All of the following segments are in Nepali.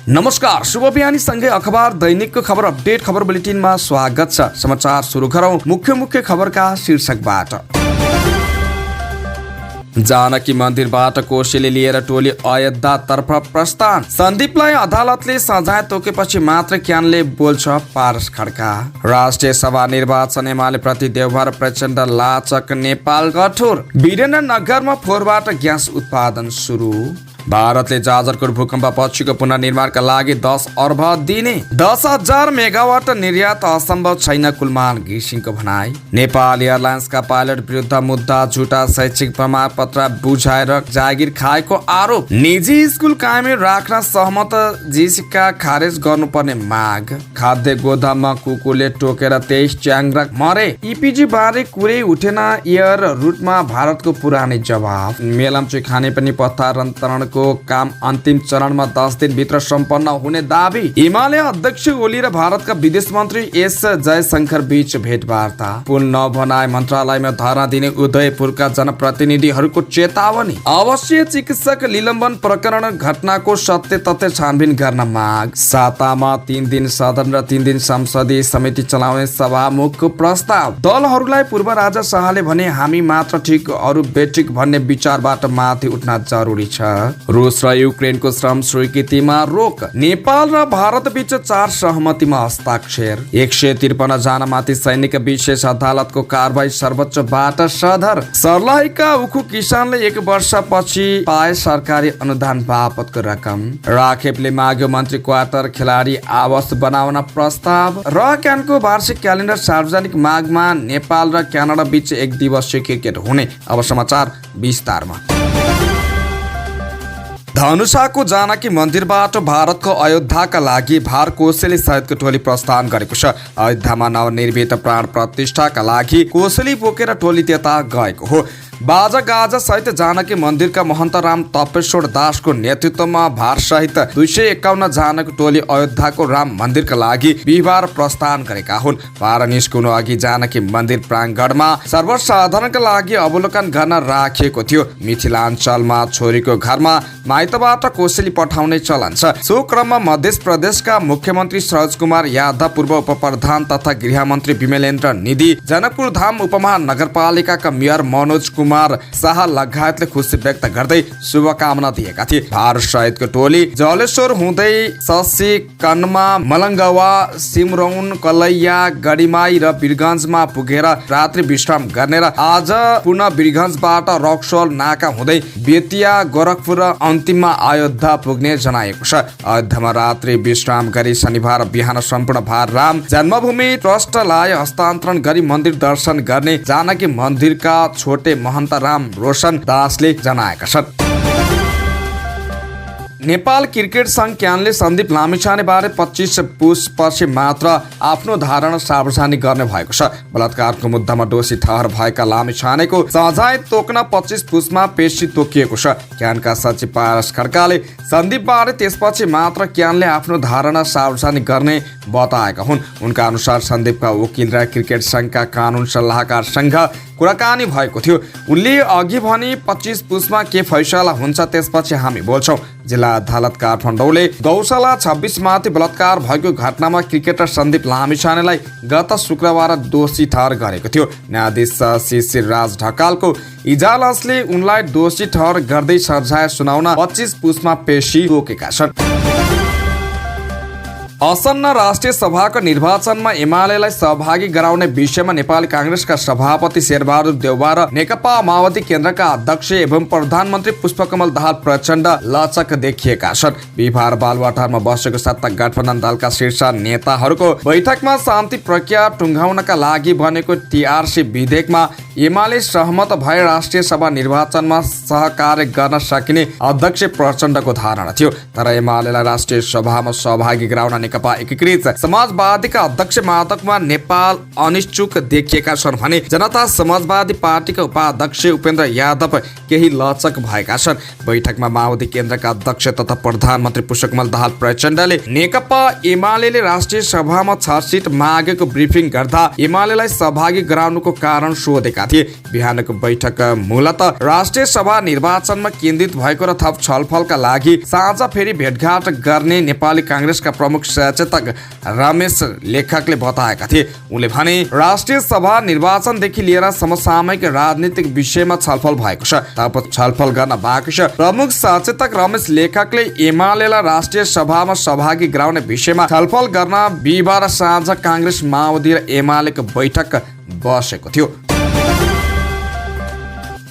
नमस्कार, शुभ बिहानी सँगै अखबार दैनिकको खबर अपडेट खबर बुलेटिनमा स्वागत छ। समाचार सुरु गरौँ मुख्य खबरका शीर्षकबाट। जानकी मन्दिरबाट कोसेली लिएर टोली अयोध्यातर्फ प्रस्थान। सन्दीपलाई अदालतले सजाय तोकेपछि मात्र क्यानले बोल्छ पारस खड्का। राष्ट्रिय सभा निर्वाचन एमाले प्रति देवभर प्रचण्ड लाचक। नेपाल कठोर। वीरेन्द्रनगरमा फोहोरबाट ग्यास उत्पादन सुरु। भारतले जाजरकोट भूकम्प पछिको पुनर्निर्माणका लागि 10 अर्ब दिने। 10,000 मेगावाट निर्यात असम्भव छैन, कुलमान घिसिङको भनाई। नेपाल एयरलाइन्सका पाइलट विरुद्ध मुद्दा, झुटा शैक्षिक प्रमाणपत्र बुझाएर जागिर खाएको आरोप। निजी स्कुल कायम राख्न सहमत जिसिका खारेज गर्नुपर्ने माग। खाद्य गोदाममा कुकुरले टोकेर 23 च्याङ्ग्रा मरे। इपिजी बारे कुरै उठेन, एयर रुटमा भारतको पुरानै जवाब। मेलम्ची खाने पनि पत्ता को काम अन्तिम चरणमा 10 दिनभित्र सम्पन्न हुने दावी। हिमालय अध्यक्ष ओली र भारतका विदेश मन्त्री एस जयशंकर बीच भेटवार्ता। पुल नबनाए मन्त्रालयमा धरना दिने उदयपुरका जनप्रतिनिधिहरूको चेतावनी। आवश्यक चिकित्सक निलम्बन प्रकरण घटनाको सत्य तथ्य छानबिन गर्न माग। सातामा 3 दिन सदन र 3 दिन संसदीय समिति चलाउने सभामुखको प्रस्ताव। दलहरूलाई पूर्व राजा शाहले भने हामी मात्र ठिक अरू बेठिक भन्ने विचारबाट माथि उठ्न जरुरी छ। रुस र युक्रेनको श्रम स्वीकृतिमा रोक। नेपाल र भारत बीच 4 सहमतिमा हस्ताक्षर। 153 जनामाथि सैनिक विशेष अदालतको कारबाही सर्वोच्चबाट सदर। सर्लाहीका उखु किसानले 1 वर्षपछि पाए सरकारी अनुदान बापतको रकम। राखेपले माग्यो मन्त्री क्वार्टर खेलाडी आवास बनाउन प्रस्ताव। र क्यानको वार्षिक क्यालेन्डर सार्वजनिक मागमा नेपाल र क्यानाडा बीच 1 दिवसीय क्रिकेट हुने। अब समाचार विस्तारमा। धनुषाको जानकी मन्दिरबाट भारतको अयोध्याका लागि भार कोसेली सहितको टोली प्रस्थान गरेको छ। अयोध्यामा नवनिर्मित प्राण प्रतिष्ठाका लागि कोसेली बोकेर टोली त्यता गएको हो। बाजा गाजा सहित जानकी मन्दिरका महन्त राम तपेश्वर दासको नेतृत्वमा भार सहित 251 जनाको टोली अयोध्याको राम मन्दिरका लागि बिहिबार प्रस्थान गरेका हुन्। भार निस्कनु अघि जानकी मन्दिर प्राङ्गणमा सर्वसाधारणका लागि अवलोकन गर्न राखिएको थियो। मिथिलाञ्चलमा छोरीको घरमा माइतबाट कोसेली पठाउने चलन छ। सो क्रममा मध्य प्रदेशका मुख्यमन्त्री सरोज कुमार यादव, पूर्व उपप्रधान तथा गृहमन्त्री विमलेन्द्र निधि, जनकपुर धाम उपमहानगरपालिकाका मेयर मनोज कुमार शाह लगायतले खुसी व्यक्त गर्दै शुभकामना दिएका थिए। भार सहितको टोली जलेश्वर हुँदै ससी, कनमा, मलङ्गवा, सिमरौन, कलैया, गढीमाई र वीरगञ्जमा पुगेर रात्रि विश्राम गर्ने र आज पुनः वीरगञ्जबाट रक्सोल नाका हुँदै बेतिया, गोरखपुर र अन्तिममा अयोध्या पुग्ने जनाएको छ। अयोध्यामा रात्रि विश्राम गरी शनिबार बिहान सम्पूर्ण भार राम जन्मभूमि ट्रस्टलाई हस्तान्तरण गरी मन्दिर दर्शन गर्ने जानकी मन्दिरका छोटे महन्त राम रोशन दासले जनाएका छन्। नेपाल क्रिकेट संघ क्यानले सन्दीप लामिछाने बारे 25 पुसपछि मात्र आफ्नो धारणा सार्वजनिक गर्ने भएको छ। बलात्कारको मुद्दामा दोषी ठहर भएका लामिछानेको सजाय तोक्न 25 पुसमा पेशी तोकिएको छ। क्यानका सचिव पारस खड्काले सन्दीप बारे त्यसपछि मात्र क्यानले आफ्नो धारणा सार्वजनिक गर्ने बताएका हुन्। उनका अनुसार सन्दीपका वकिल र क्रिकेट संघका कानुन सल्लाहकारसँग कुराकानी भएको थियो। उनले अघि भने 25 पुसमा के फैसला हुन्छ त्यसपछि हामी बोल्छौँ। जिल्ला अदालत काठमाडौँले गौशाला 26 माथि बलात्कार भएको घटनामा क्रिकेटर सन्दीप लामिछानेलाई गत शुक्रबार दोषी ठहर गरेको थियो। न्यायाधीश शिशिर राज ढकालको इजलासले उनलाई दोषी ठहर गर्दै सजाय सुनाउन 25 पुसमा पेशी तोकेका छन्। असन्न राष्ट्रिय सभाको निर्वाचनमा एमालेलाई सहभागी गराउने विषयमा नेपाली काङ्ग्रेसका सभापति शेरबहादुर देउवा र नेकपा माओवादी केन्द्रका अध्यक्ष एवं प्रधानमन्त्री पुष्पकमल दाहाल प्रचण्ड लचक देखिएका छन्। बिहिबार बालुवाटारमा बसेको सत्ता गठबन्धन दलका शीर्ष नेताहरूको बैठकमा शान्ति प्रक्रिया टुङ्गाउनका लागि बनेको टिआरसी विधेयकमा एमाले सहमत भए राष्ट्रिय सभा निर्वाचनमा सहकार्य गर्न सकिने अध्यक्ष प्रचण्डको धारणा थियो। तर एमालेलाई राष्ट्रिय सभामा सहभागी गराउन नेकपा एकीकृत समाजवादीका अध्यक्ष माधव कुमार नेपाल अनिश्चुक देखिएका छन् भने जनता समाजवादी पार्टीका उपाध्यक्ष उपेन्द्र यादव केही लचक भएका छन्। बैठकमा माओवादी केन्द्रका अध्यक्ष तथा प्रधानमन्त्री पुष्पकमल दाहाल प्रचण्डले नेकपा एमाले राष्ट्रिय सभामा छार्टसिट मागेको ब्रिफिङ गर्दा एमालेलाई सहभागी गराउनुको कारण सोधेका थिए। बिहानको बैठक मूलतः राष्ट्रिय सभा निर्वाचनमा केन्द्रित भएको र थप छलफलका लागि साँझ फेरि भेटघाट गर्ने नेपाली कांग्रेसका प्रमुख सचेतक रमेश लेखकले बताएका थिए। उनले भने राष्ट्रिय सभा निर्वाचनदेखि लिएर समसामयिक राजनीतिक विषयमा छलफल भएको छ, तब छलफल गर्न बाँकी छ। प्रमुख सचेतक रमेश लेखकले एमालेलाई राष्ट्रिय सभामा सहभागी गराउने विषयमा छलफल गर्न बिहिबार साँझ कांग्रेस माओवादी र एमालेको बैठक बसेको थियो।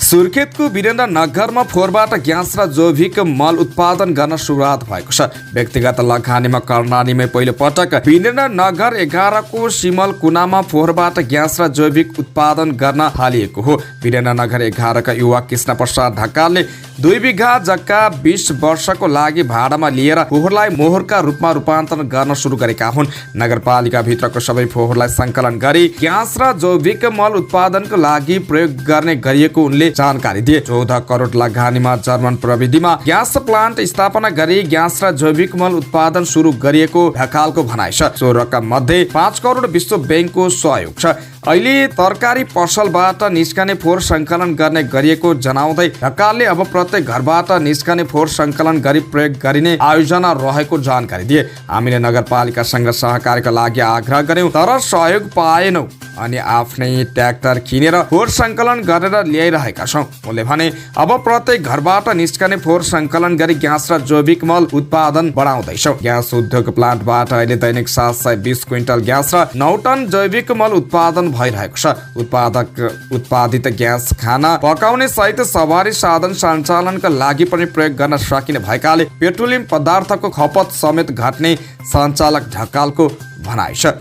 सुर्खेतको वीरेन्द्र नगरमा फोहोरबाट ग्यास र जैविक मल उत्पादन गर्न सुरुवात भएको छ। व्यक्तिगत लगानीमा कर्णालीमै पहिलो पटक वीरेन्द्र नगर 11 को सिमल कुनामा फोहोरबाट ग्यास र जैविक उत्पादन गर्न थालिएको हो। वीरेन्द्र नगर 11 का युवा कृष्ण प्रसाद ढकालले 2 बिघा जग्गा 20 वर्षको लागि भाडामा लिएर फोहोरलाई मोहरका रूपमा रूपान्तरण गर्न सुरु गरेका हुन्। नगरपालिका भित्रको सबै फोहोरलाई सङ्कलन गरी ग्यास र जैविक मल उत्पादनको लागि प्रयोग गर्ने गरिएको उनले जानकारी दिए। 14 करोड लगानीमा जर्मन प्रविधिमा ग्यास प्लान्ट स्थापना गरी ग्यास र जैविक मल उत्पादन सुरु गरिएको ढकालको भनाइ छ। सो रकम मध्ये 5 करोड विश्व बैंकको सहयोग छ। अहिले तरकारी पसलबाट निस्कने फोहोर सङ्कलन गर्ने गरिएको जनाउँदै ढकालले अब प्रत्येक घरबाट निस्कने फोहोर सङ्कलन गरी प्रयोग गरिने आयोजना रहेको जानकारी दिए। हामीले नगरपालिकासँग सहकारीका लागि आग्रह गर्यौं तर सहयोग पाएनौं अनि आफ्नै ट्र्याक्टर किनेर फोहोर सङ्कलन गरेर ल्याइरहेका छौँ। उनले भने अब प्रत्येक घरबाट निस्कने फोहोर सङ्कलन गरी ग्यास र जैविक मल उत्पादन बढाउँदैछौँ। ग्यास उद्योग प्लान्टबाट अहिले दैनिक 720 क्विन्टल ग्यास र 9 टन जैविक मल उत्पादन भइरहेको छ। उत्पादित ग्यास खाना पकाउने सहित सवारी साधन सञ्चालनका लागि पनि प्रयोग गर्न सकिने भएकाले पेट्रोलियम पदार्थको खपत समेत घट्ने सञ्चालक ढकालको भनाइ छ।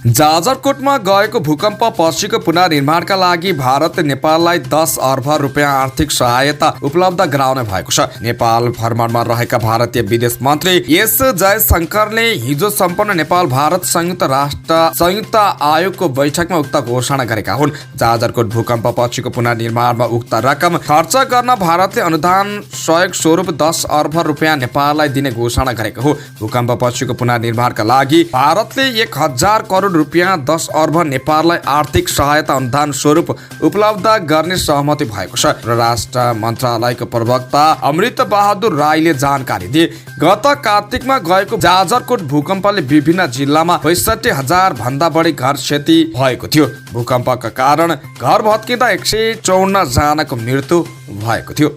जाजरकोटमा गएको भूकम्प पछिको पुनर्निर्माणका लागि भारत नेपाललाई 10 अर्ब रुपियाँ आर्थिक सहायता उपलब्ध गराउने भएको छ। नेपाल भ्रमणमा रहेका भारतीय विदेश मन्त्री एस जयशंकरले हिजो सम्पन्न नेपाल भारत संयुक्त आयोगको बैठकमा उक्त घोषणा गरेका हुन्। जाजरकोट भूकम्प पछिको पुनर्निर्माणमा उक्त रकम खर्च गर्न भारतले अनुदान सहयोग स्वरूप 10 अर्ब रुपियाँ नेपाललाई दिने घोषणा गरेको हो। भूकम्प पछिको पुनर्निर्माणका लागि भारतले 1000 करोड रुपियाँ 10 अर्ब नेपाललाई आर्थिक सहायता अनुदान स्वरूप उपलब्ध गर्ने सहमति भएको छ। राष्ट्र मन्त्रालयको प्रवक्ता अमृत बहादुर राईले जानकारी दिए। गत कार्तिकमा गएको जाजरकोट भूकम्पले विभिन्न जिल्लामा 65,000 भन्दा बढी घर क्षति भएको थियो। भूकम्पका कारण घर भत्किँदा 154 जनाको मृत्यु भएको थियो।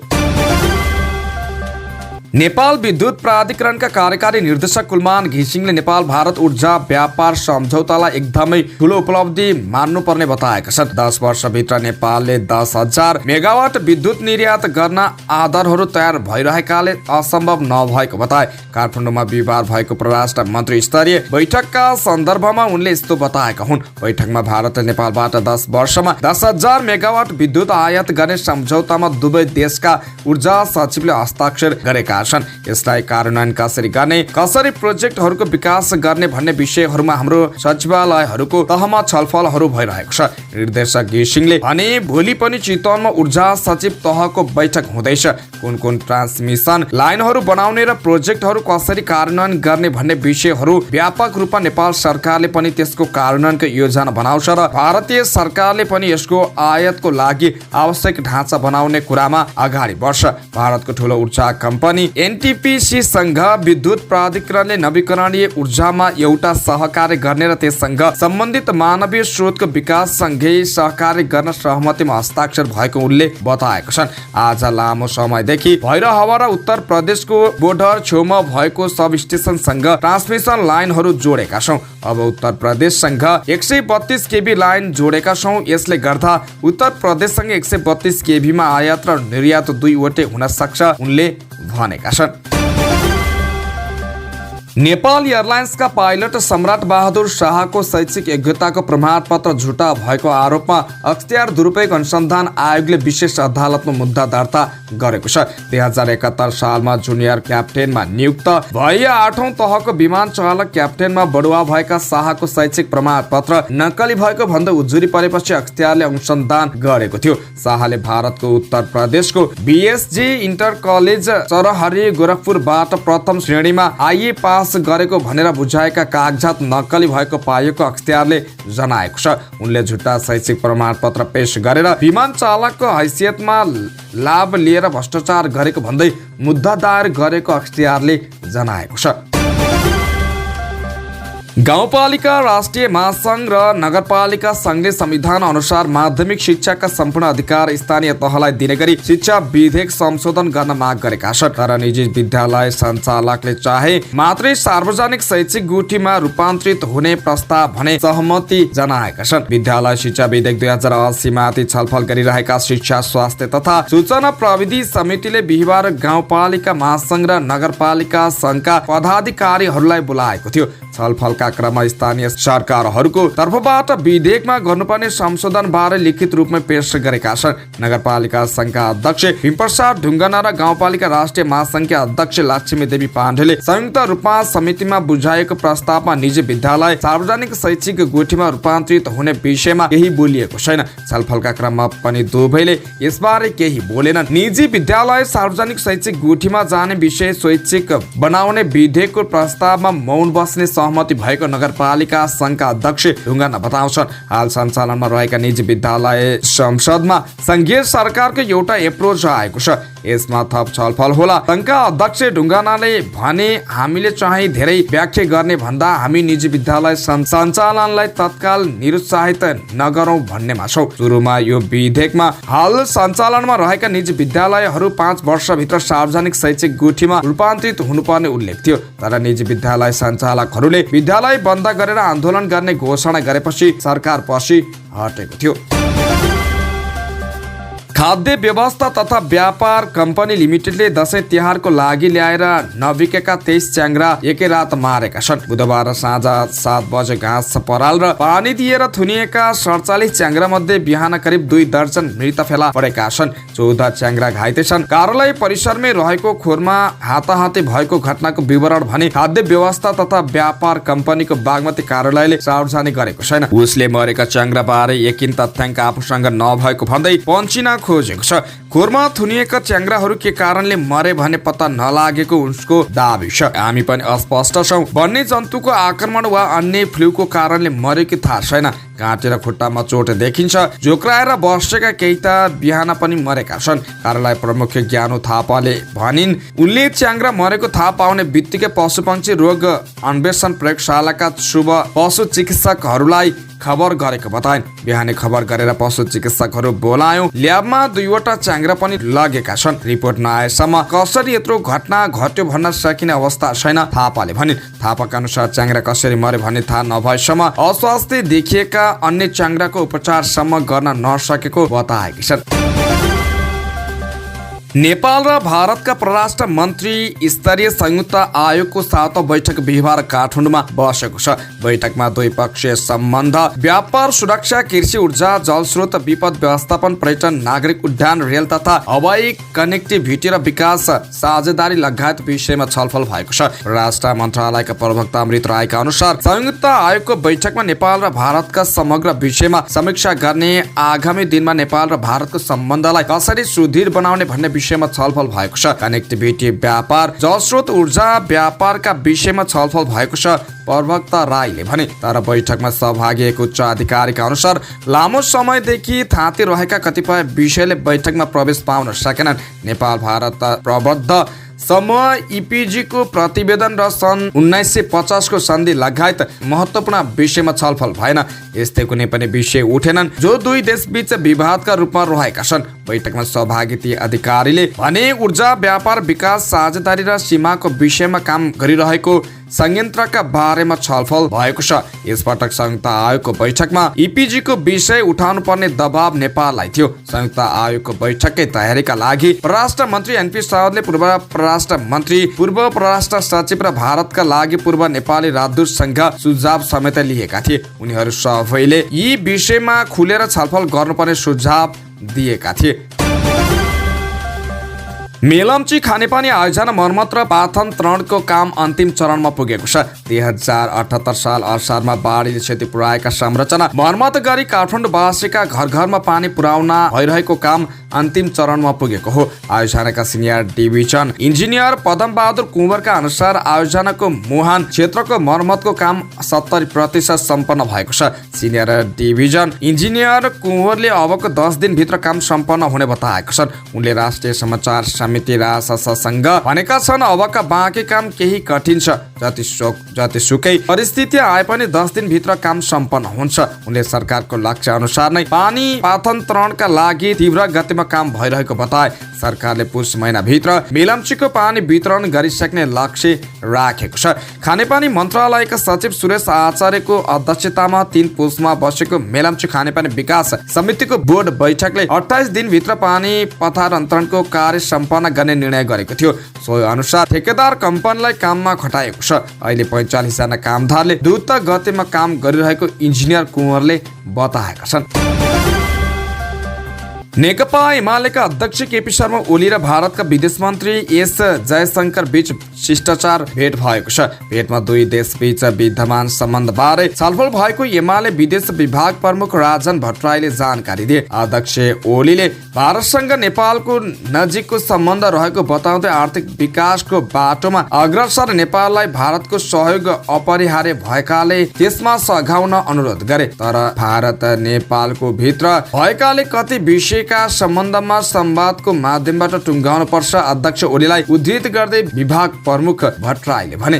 नेपाल विद्युत प्राधिकरणका कार्यकारी निर्देशक कुलमान घिसिङले नेपाल भारत ऊर्जा व्यापार सम्झौतालाई एकदमै ठूलो उपलब्धि मान्नुपर्ने बताएका छन्। 10 वर्षभित्र नेपालले 10,000 मेगावाट विद्युत निर्यात गर्न आधारहरू तयार भइरहेकाले असम्भव नभएको बताए। काठमाडौँमा बिहिबार भएको परराष्ट्र मन्त्री स्तरीय बैठकका सन्दर्भमा उनले यस्तो बताएका हुन्। बैठकमा भारतले नेपालबाट 10 वर्षमा 10,000 मेगावाट विद्युत आयात गर्ने सम्झौतामा दुवै देशका ऊर्जा सचिवले हस्ताक्षर गरेका छन्। यसलाई कार्यान्वयन कसरी गर्ने, कसरी प्रोजेक्टहरूको विकास गर्ने भन्ने विषयहरूमा हाम्रो सचिवालयहरूको तहमा छलफलहरू भइरहेको छ। निर्देशक घिसिङले भने भोलि पनि चितवनमा ऊर्जा सचिव तहको बैठक हुँदैछ। कुन कुन ट्रान्समिसन लाइनहरू बनाउने र प्रोजेक्टहरू कसरी कार्यान्वयन गर्ने भन्ने विषयहरू व्यापक रूपमा नेपाल सरकारले पनि त्यसको कार्यान्वयनको योजना बनाउँछ र भारतीय सरकारले पनि यसको आयातको लागि आवश्यक ढाँचा बनाउने कुरामा अगाडि बढ्छ। भारतको ठूलो ऊर्जा कम्पनी एनटीपीसी सँग विद्युत प्राधिकरणले नवीकरणीय ऊर्जामा एउटा सहकार्य गर्ने र त्यससँग सम्बन्धित मानवीय स्रोतको विकास सँगै सहकार्य गर्न सहमतिमा हस्ताक्षर भएको उनले बताएको छन्। आज लामो समयदेखि भैरहवा र उत्तर प्रदेशको बोर्डर छेउमा भएको सब स्टेशनसँग ट्रान्समिसन लाइनहरू जोडेका छौँ। अब उत्तर प्रदेशसँग 132 केबी लाइन जोडेका छौँ। यसले गर्दा उत्तर प्रदेशसँग 132 केबीमा आयात र निर्यात दुईवटै हुन सक्छ उनले भनेका छन्। नेपाल एयरलाइन्सका पाइलट सम्राट बहादुर शाहको शैक्षिक योग्यताको प्रमाणपत्र झुटा भएको आरोपमा अख्तियार दुरुपयोग अनुसन्धान आयोगले विशेष अदालतमा मुद्दा दर्ता गरेको छ। 2071 सालमा जुनियर क्याप्टेनमा नियुक्त भई 8औं तहको विमान चालक क्याप्टेनमा बढुवा भएका शाहको शैक्षिक प्रमाणपत्र नक्कली भएको भन्दै उजुरी परेपछि अख्तियारले अनुसन्धान गरेको थियो। शाहले भारतको उत्तर प्रदेशको बीएसजी इन्टर कलेज चरहरी गोरखपुरबाट प्रथम श्रेणीमा आइए पास गरेको भनेर बुझाएका कागजात नक्कली भएको पाएको अख्तियारले जनाएको छ। उनले झुट्टा शैक्षिक प्रमाणपत्र पेश गरेर विमान चालकको हैसियतमा लाभ लिएर भ्रष्टाचार गरेको भन्दै मुद्दा दायर गरेको अख्तियारले जनाएको छ। गाउँपालिका राष्ट्रिय महासंघ र नगरपालिका संघले संविधान अनुसार माध्यमिक शिक्षाका सम्पूर्ण अधिकार स्थानीय तहलाई दिने गरी शिक्षा विधेयक संशोधन गर्न माग गरेका छन्। तर निजी विद्यालय सञ्चालकले चाहे मात्रै सार्वजनिक शैक्षिक गुठीमा रूपान्तरित हुने प्रस्ताव भने सहमति जनाएका छन्। विद्यालय शिक्षा विधेयक 2080 माथि छलफल गरिरहेका शिक्षा स्वास्थ्य तथा सूचना प्रविधि समितिले बिहिबार गाउँपालिका महासंघ र नगरपालिका संघका पदाधिकारीहरूलाई बोलाएको थियो। छलफलका क्रममा स्थानीय सरकारहरूको तर्फबाट विधेयकमा गर्नुपर्ने संशोधन बारे लिखित रूपमा पेश गरेका छन्। नगरपालिका संघका अध्यक्ष भीमप्रसाद ढुङ्गाना र गाउँपालिका राष्ट्रिय महासंघका अध्यक्ष लक्ष्मी देवी पाण्डेले संयुक्त रूपमा समितिमा बुझाएको प्रस्तावमा निजी विद्यालय सार्वजनिक शैक्षिक गुठीमा रूपान्तरित हुने विषयमा केही बोलिएको छैन। छलफलका क्रममा पनि दुवैले यसबारे केही बोलेनन्। निजी विद्यालय सार्वजनिक शैक्षिक गुठीमा जाने विषय स्वैच्छिक बनाउने विधेयकको प्रस्तावमा मौन बस्ने सहमति भएको नगरपालिका संघका अध्यक्ष ढुङ्गाना बताउँछन्। हाल सञ्चालनमा रहेका निजी विद्यालय संसदमा संघीय सरकारको एउटा एप्रोच आएको छ। यसमा थप छलफल होला। संघका अध्यक्ष ढुङ्गानाले भने हामीले चाहिँ धेरै व्याख्या गर्ने भन्दा हामी निजी विद्यालय सञ्चालनलाई तत्काल निरुत्साहित नगरौं भन्नेमा छौं। सुरुमा यो विधेयकमा हाल सञ्चालनमा रहेका निजी विद्यालयहरू 5 वर्षभित्र सार्वजनिक शैक्षिक गुठीमा रूपान्तरित हुनुपर्ने उल्लेख थियो। तर निजी विद्यालय सञ्चालकहरूले विद्यालय बन्द गरेर आन्दोलन गर्ने घोषणा गरेपछि सरकार पछि हटेको थियो। खाद्य व्यवस्था तथा व्यापार कम्पनी लिमिटेडले दशैं तिहारको लागि ल्याएर नबिकेका 23 च्याङ्ग्रा एकै रात मारेका छन्। बुधबार साँझ 7 बजे घाँस पराल र पानी दिएर थुनिएका 47 च्याङ्ग्रा मध्ये बिहान करिब 2 दर्जन मृत फेला परेका छन्। 14 च्याङ्ग्रा घाइते छन्। कार्यालय परिसरमै रहेको खोरमा हाताहाती भएको घटनाको विवरण भने खाद्य व्यवस्था तथा व्यापार कम्पनीको बागमती कार्यालयले सार्वजनिक गरेको छैन। उसले मरेका च्याङ्ग्रा बारे यकिन तथ्याङ्क आफूसँग नभएको भन्दै पञ्चिना खोजेको छ। खोरमा थुनिएका च्याङ्ग्राहरू के कारणले मरे भने पत्ता नलागेको उसको दाबी छ। हामी पनि अस्पष्ट छौं। वन्य जन्तुको आक्रमण वा अन्य फ्लूको कारणले मरे कि थाहा छैन। काटेर खुट्टामा चोट देखिन्छ। झोक्राएर बसेका केही त बिहान पनि मरेका छन्। कार्यालय प्रमुख ज्ञानु थापाले भनिन् उनले च्याङ्ग्रा मरेको थाहा पाउने बित्तिकै पशुपक्षी रोग अन्वेषण प्रयोगशालाका शुभ पशु चिकित्सकहरूलाई खबर गरेको बताइन्। बिहानै खबर गरेर पशु चिकित्सकहरू बोलायौं। ल्याबमा 2वटा च्याङ्ग्रा पनि लगेका छन्। रिपोर्ट नआएसम्म कसरी यत्रो घटना घट्यो भन्न सकिने अवस्था छैन, थापाले भनिन्। थापाका अनुसार च्याङ्ग्रा कसरी मरे भन्ने थाहा नभएसम्म अस्वास्थ्य देखिएका अन्य च्याङ्ग्राको उपचारसम्म गर्न नसकेको बताएकी छन्। नेपाल र भारतका परराष्ट्र मन्त्री स्तरीय संयुक्त आयोगको 7औं बैठक बिहिबार काठमाडौँमा बसेको छ। बैठकमा द्विपक्षीय सम्बन्ध, व्यापार, सुरक्षा, कृषि, ऊर्जा, जलस्रोत, विपद व्यवस्थापन, पर्यटन, नागरिक उड्डयन, रेल तथा हवाई कनेक्टिभिटी र विकास साझेदारी लगायत विषयमा छलफल भएको छ। परराष्ट्र मन्त्रालयका प्रवक्ता अमृत रायका अनुसार संयुक्त आयोगको बैठकमा नेपाल र भारतका समग्र विषयमा समीक्षा गर्ने, आगामी दिनमा नेपाल र भारतको सम्बन्धलाई कसरी सुदृढ बनाउने भन्ने विषयमा छलफल भएको छ। कनेक्टिभिटी, व्यापार, जलस्रोत, ऊर्जा, व्यापारका विषयमा छलफल भएको छ, प्रवक्ता राईले भने। तर बैठकमा सहभागी एक उच्च अधिकारीका अनुसार लामो समयदेखि थाँती रहेका कतिपय विषयले बैठकमा प्रवेश पाउन सकेनन्। नेपाल भारत प्रबद्ध समूह इपिजी को प्रतिवेदन र सन् 1950 को सन्धि लगायत महत्त्वपूर्ण विषयमा छलफल भएन। यस्तै कुनै पनि विषय उठेनन् जो दुई देशबीच विवादका रूपमा रहेका छन्। बैठकमा सहभागी ती अधिकारीले भने ऊर्जा, व्यापार, विकास, साझेदारी र सीमाको विषयमा काम गरिरहेको संयन्त्रका बारेमा छलफल भएको छ। यसपटक संयुक्त आयोगको बैठकमा इपिजीको विषय उठाउनु पर्ने दबाव नेपाललाई थियो। संयुक्त आयोगको बैठककै तयारीका लागि परराष्ट्र मन्त्री एनपी साउदले पूर्व परराष्ट्र मन्त्री, पूर्व परराष्ट्र सचिव र भारतका लागि पूर्व नेपाली राजदूतसँग सुझाव समेत लिएका थिए। उनीहरू सबैले यी विषयमा खुलेर छलफल गर्नुपर्ने सुझाव दिएका थिए। मेलम्ची खानेपानी आयोजना मर्मत र पाथन त्रणको काम अन्तिम चरणमा पुगेको छ। 2078 साल असारमा बाढीले क्षति पुर्याएका संरचना मर्मत गरी काठमाडौँवासीका घर घरमा पानी पुर्याउन भइरहेको काम अन्तिम चरणमा पुगेको हो। आयोजनाका senior division engineer Padam Bahadur कुँवरका अनुसार आयोजनाको मुहान क्षेत्रको मर्मतको काम 70% सम्पन्न भएको छ। सिनियर डिभिजन इन्जिनियर कुँवरले अबको 10 दिनभित्र काम सम्पन्न हुने बताएका छन्। उनले राष्ट्रिय समाचार समिति राससँग भनेका छन्, अबका बाँकी काम केही कठिन छ। जतिसुकै परिस्थिति आए पनि 10 दिनभित्र काम सम्पन्न हुन्छ। उनले सरकारको लक्ष्य अनुसार नै पानी पाथन त्रणका लागि तीव्र गतिमा काम भइरहेको बताए। सरकारले पुष महिनाभित्र मेलम्चीको पानी वितरण गरिसक्ने लक्ष्य राखेको छ। खानेपानी मन्त्रालयका सचिव सुरेश आचार्यको अध्यक्षतामा 3 पुषमा बसेको मेलम्ची खानेपानी विकास समितिको बोर्ड बैठकले 28 दिनभित्र पानी पथार अन्तरणको कार्य सम्पन्न गर्ने निर्णय गरेको थियो। सोही अनुसार ठेकेदार कम्पनीलाई काममा खटाएको छ। अहिले 45 जना कामदारले द्रुत गतिमा काम गरिरहेको इन्जिनियर कुँवरले बताएका छन्। नेकपा एमालेका अध्यक्ष केपी शर्मा ओली र भारतका विदेश मन्त्री एस जयशंकर बीच शिष्टाचार भेट भएको छ। भेटमा दुई देशबीच विद्यमान सम्बन्धबारे छलफल भएको एमाले विदेश विभाग प्रमुख राजन भट्टराईले जानकारी दिए। अध्यक्ष ओलीले भारतसँग नेपालको नजिकको सम्बन्ध रहेको बताउँदै आर्थिक विकासको बाटोमा अग्रसर नेपाललाई भारतको सहयोग अपरिहार्य भएकाले त्यसमा सघाउन अनुरोध गरे। तर भारत नेपालको भित्र भएकाले कति विषय सम्बन्धमा संवादको माध्यमबाट टुङ्गाउनु पर्छ, अध्यक्ष ओलीलाई उद्धृत गर्दै विभाग प्रमुख भट्टराईले भने।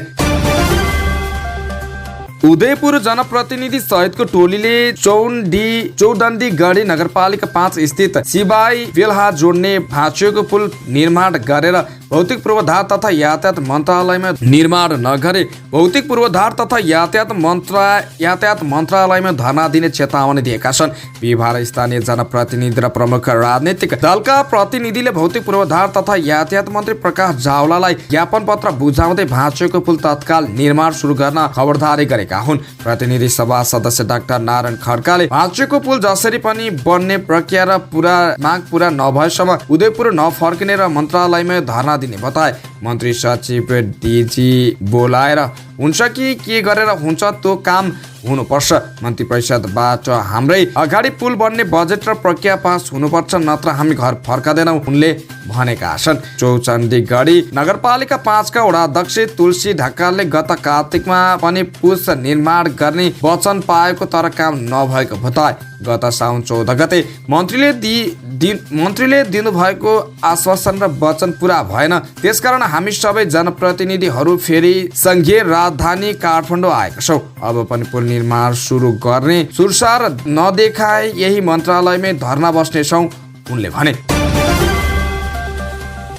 उदयपुर जनप्रतिनिधि सहितको टोलीले चौडन्दी गढी नगरपालिका 5 स्थित सिबाई बेलहा जोड्ने भाँचिएको पुल निर्माण गरेर भौतिक पूर्वाधार तथा यातायात मन्त्रालयमा निर्माण नगरे भौतिक पूर्वाधार तथा यातायात मन्त्रालयमा धर्ना दिने चेतावनी दिएका छन्। बिहार स्थानीय जनप्रतिनिधि र प्रमुख राजनीतिक दलका प्रतिनिधिले भौतिक पूर्वाधार तथा यातायात मन्त्री प्रकाश जावलालाई ज्ञापन पत्र बुझाउँदै भाँचिएको पुल तत्काल निर्माण सुरु गर्न खबरदारी गरेका हुन्। प्रतिनिधि सभा सदस्य डाक्टर नारायण खड्काले भाँचिएको पुल जसरी पनि बन्ने प्रक्रिया र माग पूरा नभएसम्म उदयपुर नफर्किने र मन्त्रालयमा धर्ना दिने बताए। मन्त्री सचिव डीजी बोलाएर हुन्छ कि के गरेर हुन्छ त्यो काम हुनुपर्छ। मन्त्री परिषदबाट हाम्रै अगाडि पुल बन्ने बजेट र प्रक्रिया पास हुनुपर्छ, नत्र हामी घर फर्कादैनौँ, उनले भनेका छन्। चौचण्डीगढी नगरपालिका 5 का वडा अध्यक्ष तुलसी ढकालले गत कार्तिकमा पनि पुल निर्माण गर्ने वचन पाएको तर काम नभएको बताए। गत साउन 14 गते मन्त्रीले दिनुभएको आश्वासन र वचन पुरा भएन। त्यसकारण हामी सबै जनप्रतिनिधिहरू फेरि संघीय राजधानी काठमाडौँ आएका छौँ। अब पनि पुल निर्माण सुरु गर्ने सुरसार नदेखाए यही मन्त्रालयमै धर्ना बस्नेछौँ, उनले भने।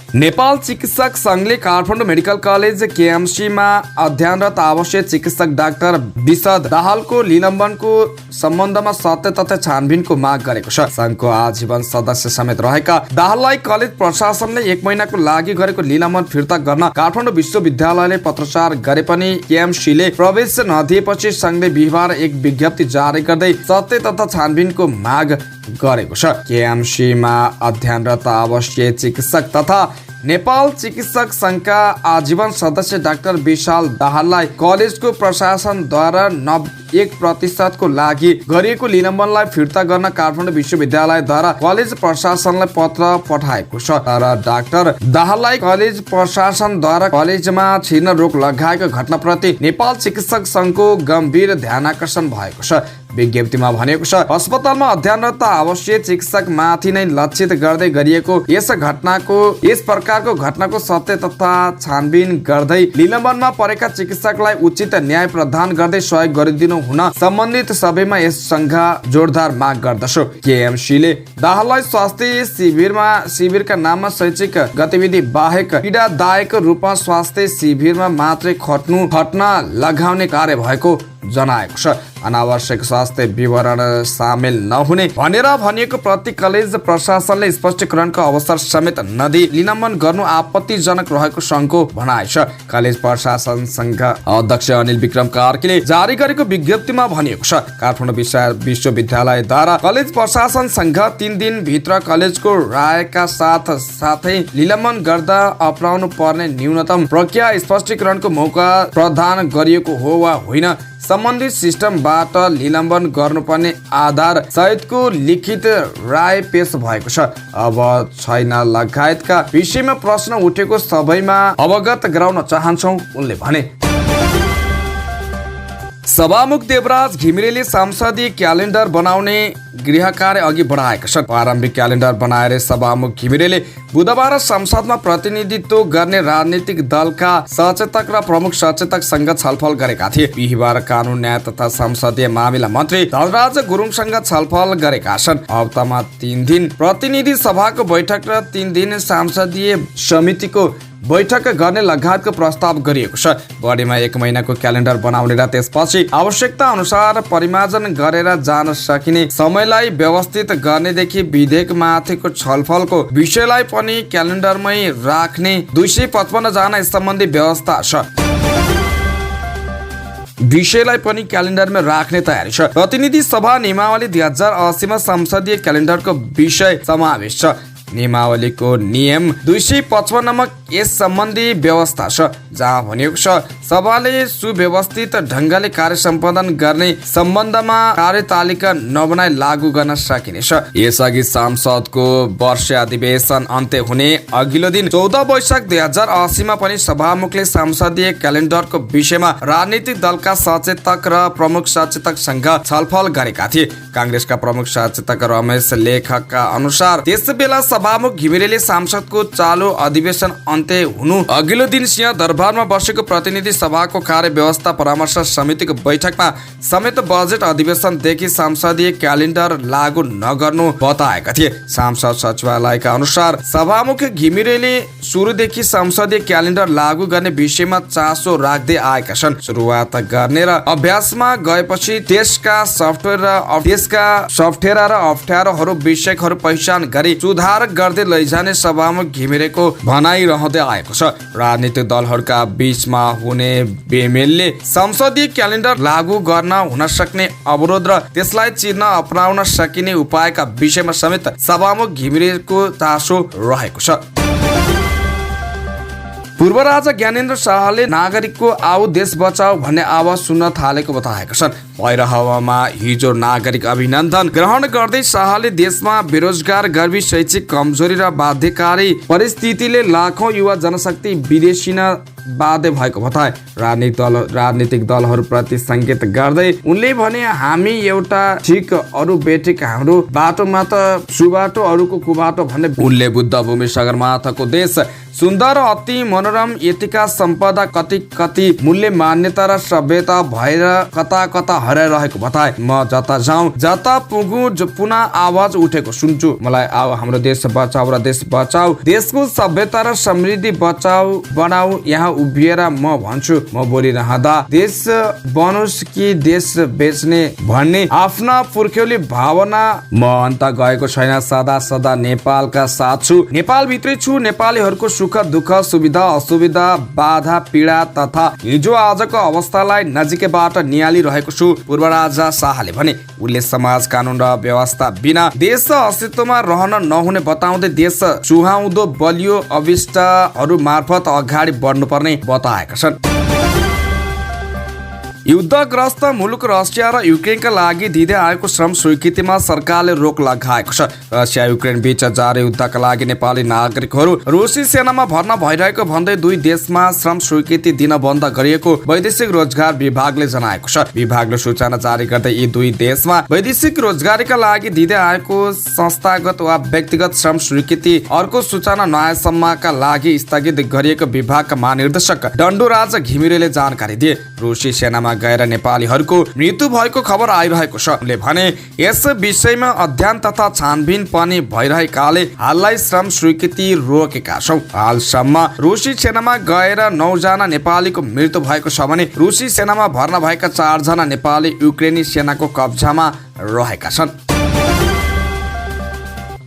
नेपाल चिकित्सक संघले काठमाडौँ मेडिकल कलेज केएमसीमा अध्ययनरत आवश्यक चिकित्सक डाक्टर विशद दाहालको निलम्बनको सम्बन्धमा सत्य तथ्य छानबिनको माग गरेको छ। संघको आजीवन सदस्य समेत रहेका दाहाललाई कलेज प्रशासनले 1 महिनाको लागि गरेको निलम्बन फिर्ता गर्न काठमाडौँ विश्वविद्यालयले पत्रचार गरे पनि केएमसीले प्रवेश नदिएपछि संघले बिहिबार एक विज्ञप्ति जारी गर्दै सत्य तथ्य छानबिनको माग गरेको छ। केएमसीमा अध्ययनरत आवश्यक चिकित्सक तथा नेपाल चिकित्सक संघका आजीवन सदस्य डाक्टर विशाल दाहाललाई कलेजको प्रशासनद्वारा 91% को लागि गरिएको निलम्बनलाई फिर्ता गर्न काठमाडौँ विश्वविद्यालयद्वारा कलेज प्रशासनलाई पत्र पठाएको छ। तर डाक्टर दाहाललाई कलेज प्रशासनद्वारा कलेजमा छिर्न रोक लगाएको घटनाप्रति नेपाल चिकित्सक संघको गम्भीर ध्यानाकर्षण भएको छ। विज्ञप्तिमा भनेको छ। अस्पतालमा अध्ययनरत आवश्यक चिकित्सक माथि नै लक्षित गर्दै गरिएको यस प्रकारको घटनाको सत्य तथा छानबिन गर्दै निलम्बनमा परेका चिकित्सकलाई उचित न्याय प्रदान गर्दै सहयोग गरिदिनु हुन सम्बन्धित सबैमा यस संघ जोरदार माग गर्दछ। केएमसीले दाहाललाई स्वास्थ्य शिविरका नाममा शैक्षिक गतिविधि बाहेक पीडादायक रूपमा स्वास्थ्य शिविरमा मात्रै खट्न लगाउने कार्य भएको जनाएको छ। अनावश्यक स्वास्थ्य विवरण सामेल नहुने भनेर भनिएको प्रति कलेज प्रशासनले स्पष्टीकरणको अवसर समेत नदिई निलम्बन गर्नु आपत्तिजनक रहेको संघको भनाइ छ। कलेज प्रशासन संघ अध्यक्ष अनिल विक्रम कार्कीले जारी गरेको विज्ञप्तिमा भनिएको छ, काठमाडौँ विश्वविद्यालयद्वारा कलेज प्रशासन संघ 3 दिन भित्र कलेजको रायका साथै निलम्बन गर्दा अपनाउनु पर्ने न्यूनतम प्रक्रिया स्पष्टीकरणको मौका प्रदान गरिएको हो वा होइन, सम्बन्धित सिस्टमबाट निलम्बन गर्नुपर्ने आधार सहितको लिखित राय पेश भएको छ। अब छैन लगायतका विषयमा प्रश्न उठेको सबैमा अवगत गराउन चाहन्छौँ, उनले भने। सभामुख देवराज घिमिरेले संसदीय क्यालेन्डर बनाउने गृह कार्य अघि बढाएका छन्। प्रारम्भिक क्यालेन्डर बनाएर सभामुख घिमिरेले बुधबार संसदमा प्रतिनिधित्व गर्ने राजनीतिक दलका सचेतक र प्रमुख सचेतकसँग छलफल गरेका थिए। बिहिबार कानुन न्याय तथा संसदीय मामिला मन्त्री धनराज गुरुङसँग छलफल गरेका छन्। हप्तामा 3 दिन प्रतिनिधि सभाको बैठक र 3 दिन संसदीय समितिको बैठक गर्ने लगायतको प्रस्ताव गरिएको छ। बढीमा 1 महिनाको क्यालेन्डर बनाउने र त्यसपछि आवश्यकता अनुसार परिमार्जन गरेर जान सकिने समयलाई व्यवस्थित गर्नेदेखि विधेयकमाथिको छलफलको विषयलाई पनि क्यालेन्डरमै राख्ने 255 जना सम्बन्धी व्यवस्था छ। विषयलाई पनि क्यालेन्डरमा राख्ने तयारी छ। प्रतिनिधि सभा नियमावली 2080 मा संसदीय क्यालेन्डरको विषय समावेश छ। नियमावलीको नियम 255 मा यस सम्बन्धी व्यवस्था छ, जहाँ भनेको छ सभाले सुव्यवस्थित ढङ्गले कार्य सम्पादन गर्ने सम्बन्धमा कार्यतालिका नबनाई लागू गर्न सकिनेछ। यसअघि संसदको वर्ष अधिवेशन अन्त्य हुने अघिल्लो दिन 14 वैशाख 2080 मा पनि सभामुखले संसदीय क्यालेन्डरको विषयमा राजनीतिक दलका सचेतक र प्रमुख सचेतकसँग छलफल गरेका थिए। कांग्रेसका प्रमुख सचेतक रमेश लेखकका अनुसार त्यसबेला सभामुख घिमिरेले संसदको चालु अधिवेशन अन्त्य हुनु अघिल्लो दिन सिंहदरबारमा बसेको प्रतिनिधि सभाको कार्य व्यवस्था परामर्श समितिको बैठकमा समेत बजेट अधिवेशनदेखि संसदीय क्यालेन्डर लागू नगर्नु बताएका थिए। सांसद सचिवालयका अनुसार सभामुख घिमिरेले सुरुदेखि संसदीय क्यालेन्डर लागू गर्ने विषयमा चासो राख्दै आएका छन्। सुरुवात गर्ने र अभ्यासमा गएपछि त्यसका सफ्टवेयर र अप्ठ्यारोहरू विषयहरू पहिचान गरी सुधार गर्दै लैजाने सभामुख घिमिरेको भनाइ रहँदै आएको छ। राजनीतिक दलहरूका बीचमा हुने बेमेलले संसदीय क्यालेन्डर लागू गर्न हुन सक्ने अवरोध र त्यसलाई चिर्न अपनाउन सकिने उपायका विषयमा समेत सभामुख घिमिरेको चासो रहेको छ। पूर्व राजा ज्ञानेन्द्र शाहले नागरिकको आऊ देश बचाऊ भन्ने आवाज सुन्न थालेको बताएका छन्। भैरहवामा हिजो नागरिक अभिनन्दन ग्रहण गर्दै शाहले देशमा बेरोजगार, गर्मी, शैक्षिक कमजोरी र बाध्यकारी परिस्थितिले लाखौं युवा जनशक्ति विदेशिन बाध्य भएको बताए। राजनीतिक दलहरूप्रति संकेत गर्दै उनले भने, हामी एउटा ठिक अरू बेठिक, हाम्रो बाटोमा त सुबाटो अरूको कुबाटो भन्ने। उनले बुद्ध भूमि सगरमाथाको देश सुन्दर, अति मनोरम, यतिका सम्पदा, कति मूल्य, मान्यता र सभ्यता भएर कता कता हराइरहेको बताए। म जता जाउँ जता पुगु पुनः आवाज उठेको सुन्छु। मलाई आऊ हाम्रो देश बचाऊ र देश बचाऊ, देशको सभ्यता र समृद्धि बचाऊ बनाऊ। यहाँ उभिएर म भन्छु, म बोलिरहँदा देश बनोस् कि देश बेच्ने भन्ने आफ्ना पुर्ख्यौली भावना म अन्त गएको छैन। सदा सदा नेपालका साथ छु, नेपाल भित्रै छु। नेपालीहरूको सुख दुःख, सुविधा असुविधा, बाधा पीडा तथा हिजो आजको अवस्थालाई नजिकैबाट निहालिरहेको छु, पूर्व राजा शाहले भने। उनले समाज, कानुन र व्यवस्था बिना देश अस्तित्वमा रहन नहुने बताउँदै देश सुहाउँदो बलियो अभिष्टहरू मार्फत अगाडि बढ्नुपर्ने बताएका छन्। युद्धग्रस्त मुलुक रसिया र युक्रेनका लागि दिँदै आएको श्रम स्वीकृतिमा सरकारले रोक लगाएको छ। रसिया युक्रेन बीच जारी युद्धका लागि नेपाली नागरिकहरू रुसी सेनामा भर्ना भइरहेको भन्दै दुई देशमा श्रम स्वीकृति दिन बन्द गरिएको वैदेशिक रोजगार विभागले जनाएको छ। विभागले सूचना जारी गर्दै यी दुई देशमा वैदेशिक रोजगारीका लागि दिँदै आएको संस्थागत वा व्यक्तिगत श्रम स्वीकृति अर्को सूचना नआएसम्मका लागि स्थगित गरिएको विभागका महानिर्देशक डण्डुराज घिमिरेले जानकारी दिए। रुसी सेनामा गएर नेपालीहरूको मृत्यु भएको खबर आइरहेको छ। उनले भने यस विषयमा अध्ययन तथा छानबिन पनि भइरहेकाले हाललाई श्रम स्वीकृति रोकेका छौँ। हालसम्म रुसी सेनामा गएर 9 जना नेपालीको मृत्यु भएको छ भने रुसी सेनामा भर्ना भएका 4 जना नेपाली युक्रेनी सेनाको कब्जामा रहेका छन्।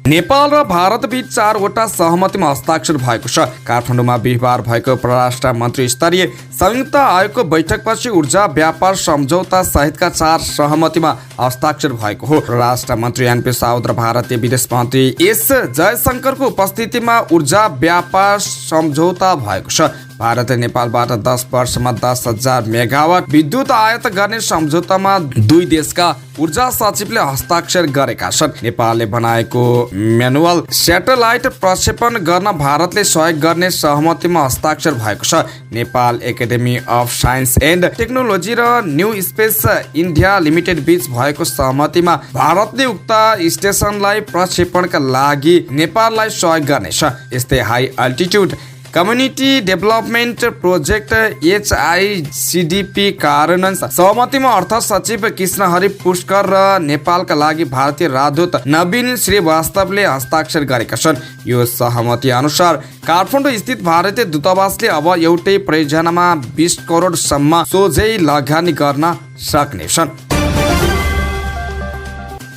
नेपाल र भारत बीच 4 वटा सहमतिमा हस्ताक्षर भएको छ। काठमाडौँमा बिहिबार भएको परराष्ट्र मन्त्री स्तरीय संयुक्त आयोगको बैठकपछि ऊर्जा व्यापार सम्झौता सहितका 4 सहमतिमा हस्ताक्षर भएको हो। परराष्ट्र मन्त्री एनपी साउद र भारतीय विदेश मन्त्री एस जयशंकरको उपस्थितिमा ऊर्जा व्यापार सम्झौता भएको छ। भारतले नेपालबाट 10 वर्षमा 10,000 मेगावाट विद्युत आयात गर्ने सम्झौतामा दुई देशका ऊर्जा सचिवले हस्ताक्षर गरेका छन्। नेपालले बनाएको म्यानुअल स्याटेलाइट प्रक्षेपण गर्न भारतले सहयोग गर्ने सहमतिमा हस्ताक्षर भएको छ। Nepal academy of science and technology र न्यू स्पेस इन्डिया लिमिटेड बीच भएको सहमतिमा भारतले उक्त स्टेसनलाई प्रक्षेपणका लागि नेपाललाई सहयोग गर्नेछ। यस्तै high altitude community development project HICDP कार्यान्वयन सहमतिमा अर्थ सचिव कृष्णहरि पुष्कर र नेपालका लागि भारतीय राजदूत नवीन श्रीवास्तवले हस्ताक्षर गरेका छन्। यो सहमति अनुसार काठमाडौँ स्थित भारतीय दूतावासले अब एउटै परियोजनामा 20 करोडसम्म सोझै लगानी गर्न सक्नेछन्।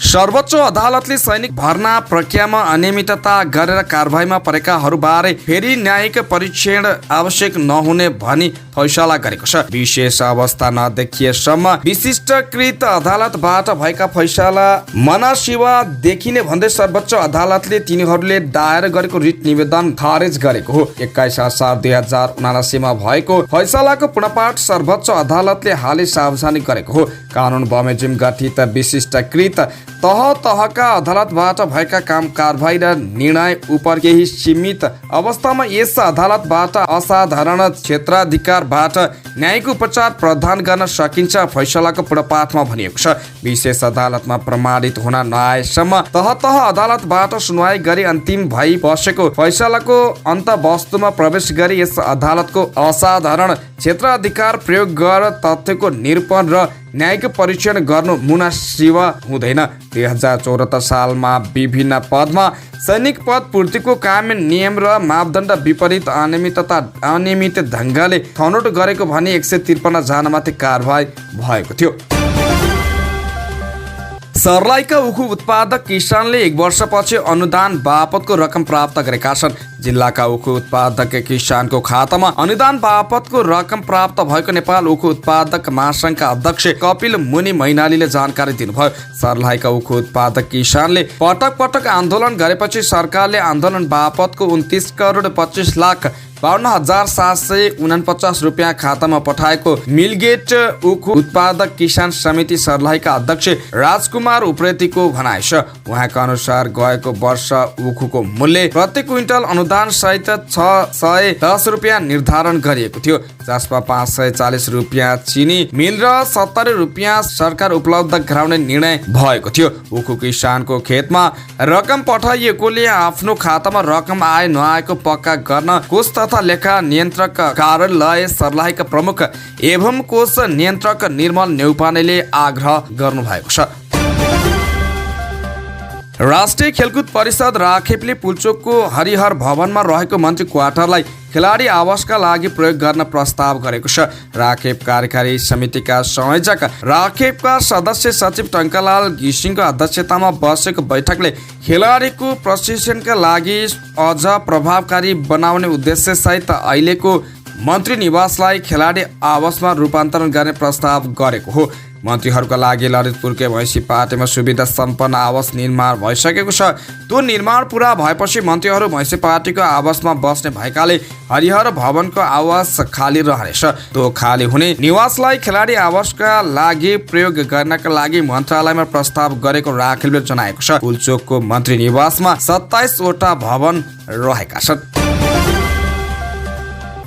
सर्वोच्च अदालतले सैनिक भर्ना प्रक्रियामा अनियमितता गरेर कारबाहीमा परेकाहरूबारे फेरि न्यायिक परीक्षण आवश्यक नहुने भनी फैसला गरेको छ। विशेष अवस्था नदेखिएसम्म विशिष्टकृत अदालतबाट भएका फैसला मनासिवा देखिने भन्दै सर्वोच्च अदालतले तिनीहरूले दायर गरेको रिट निवेदन खारेज गरेको हो। 21 असार 2079 मा भएको फैसलाको पुनःपाठ सर्वोच्च अदालतले हालै सार्वजनिक गरेको हो। कानुन बमोजिम गठित विशिष्टकृत तहका अदालतबाट भएका काम कारबाही र निर्णय उपर केही सीमित अवस्थामा यस अदालतबाट असाधारण क्षेत्राधिकारबाट न्यायिक उपचार प्रदान गर्न सकिन्छ। फैसलाको पुनःपाठमा भनिएको छ, विशेष अदालतमा प्रमाणित हुन नआएसम्म तह अदालतबाट सुनवाई गरी अन्तिम भई बसेको फैसलाको अन्तवस्तुमा प्रवेश गरी यस अदालतको असाधारण क्षेत्राधिकार प्रयोग गरेर तथ्यको निरूपण र न्यायिक परीक्षण गर्नु मुनासिब हुँदैन। 2074 सालमा विभिन्न पदमा सैनिक पद पूर्तिको काम नियम र मापदण्ड विपरीत अनियमित ढङ्गले छनौट गरेको भनी 153 जनामाथि कारबाही भएको थियो। सर्लाहीका उखु उत्पादक किसानले 1 वर्षपछि अनुदान बापतको रकम प्राप्त गरेका छन्। जिल्लाका उखु उत्पादक किसानको खातामा अनुदान बापतको रकम प्राप्त भएको नेपाल उखु उत्पादक महासङ्घका अध्यक्ष कपिल मुनि मैनालीले जानकारी दिनुभयो। सर्लाहीका उखु उत्पादक किसानले पटक पटक आन्दोलन गरेपछि सरकारले आन्दोलन बापतको 29 करोड 25 लाख 52,749 रुपियाँ खातामा पठाएको मिलगेट उखु उत्पादक किसान समिति सर्लाहीका अध्यक्ष राजकुमार उप्रेतीको भनाइ छ। उहाँका अनुसार गएको वर्ष उखुको मूल्य प्रति क्विन्टल अनुदान सहित 610 रुपियाँ निर्धारण गरिएको थियो, जसमा 540 रुपियाँ चिनी मिल र 70 रुपियाँ सरकार उपलब्ध गराउने निर्णय भएको थियो। उखु किसानको खेतमा रकम पठाइएकोले आफ्नो खातामा रकम आए नआएको पक्का गर्न कोष तथा लेखा नियन्त्रक कार्यालय सर्लाहीका प्रमुख एवं कोष नियन्त्रक निर्मल नेउपानेले आग्रह गर्नुभएको छ। राष्ट्रिय खेलकुद परिषद राखेपले पुल्चोकको हरिहर भवनमा रहेको मन्त्री क्वार्टरलाई खेलाडी आवासका लागि प्रयोग गर्न प्रस्ताव गरेको छ। राखेप कार्यकारी समितिका संयोजक राखेपका सदस्य सचिव टङ्कलाल घिसिङको अध्यक्षतामा बसेको बैठकले खेलाडीको प्रशिक्षणका लागि अझ प्रभावकारी बनाउने उद्देश्य सहित अहिलेको मन्त्री निवासलाई खेलाडी आवासमा रूपान्तरण गर्ने प्रस्ताव गरेको हो। मन्त्रीहरूका लागि ललितपुरकै म्युनिसिपालिटीमा सुविधा सम्पन्न आवास निर्माण भइसकेको छ। त्यो निर्माण पुरा भएपछि मन्त्रीहरू म्युनिसिपालिटीको आवासमा बस्ने भएकाले हरिहर भवनको आवास खाली रहनेछ। त्यो खाली हुने निवासलाई खेलाडी आवासका लागि प्रयोग गर्नका लागि मन्त्रालयमा प्रस्ताव गरेको राखेलले जनाएको छ। पुलचोकको मन्त्री निवासमा 27 वटा भवन रहेका छन्।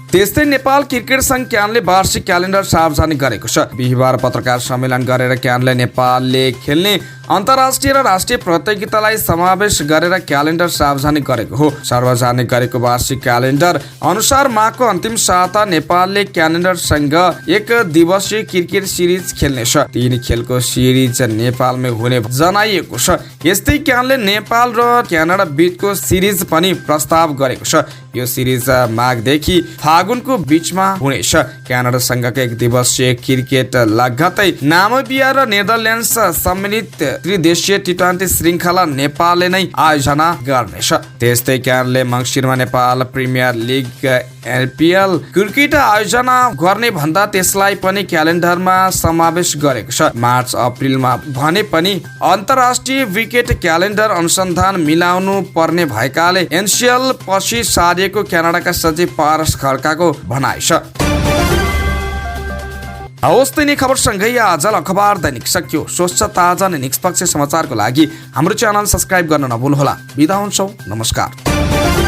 त्यस्तै नेपाल क्रिकेट संघ क्यानले वार्षिक क्यालेन्डर सार्वजनिक गरेको छ। बिहिबार पत्रकार सम्मेलन गरेर क्यानले नेपालले खेल्ने अन्तर्राष्ट्रिय र राष्ट्रिय प्रतियोगितालाई समावेश गरेर क्यालेन्डर सार्वजनिक गरेको हो। सार्वजनिक गरेको वार्षिक क्यालेन्डर अनुसार माघको अन्तिम साता नेपालले क्यालेन्डरसँग 1 दिवसीय क्रिकेट सिरिज खेल्नेछ। 3 खेलको सिरिज नेपालमै हुने जनाइएको छ। यस्तै क्यानले नेपाल र क्यानाडा बीचको सिरिज पनि प्रस्ताव गरेको छ। यो सिरिज माघदेखि फागुनको बीचमा हुनेछ। क्यानाडासँगको 1 दिवसीय क्रिकेट लगत्तै नामिबिया र नेदरल्यान्ड्स सम्मिलित त्रिदेशीय टी20 श्रृङ्खला नेपालले नै आयोजना गर्नेछ। त्यस्तै क्यानले मङ्सिरमा नेपाल प्रिमियर लिग एलपिएल क्रिकेट आयोजना गर्ने भन्दा त्यसलाई पनि क्यालेन्डरमा समावेश गरेको छ। मार्च अप्रिलमा भने पनि अन्तर्राष्ट्रिय विकेट क्यालेन्डर अनुसन्धान मिलाउनु पर्ने भएकाले एनसिएल पछि सारिएको क्यानाडाका सचिव पारस खड्काको भनाइ छ। हवस् त यिनै खबरसँगै आजल अखबार दैनिक सकियो। स्वच्छ ताजा अनि निष्पक्ष समाचारको लागि हाम्रो च्यानल सब्स्क्राइब गर्न नभुल्नुहोला। बिदा हुन्छौँ, नमस्कार।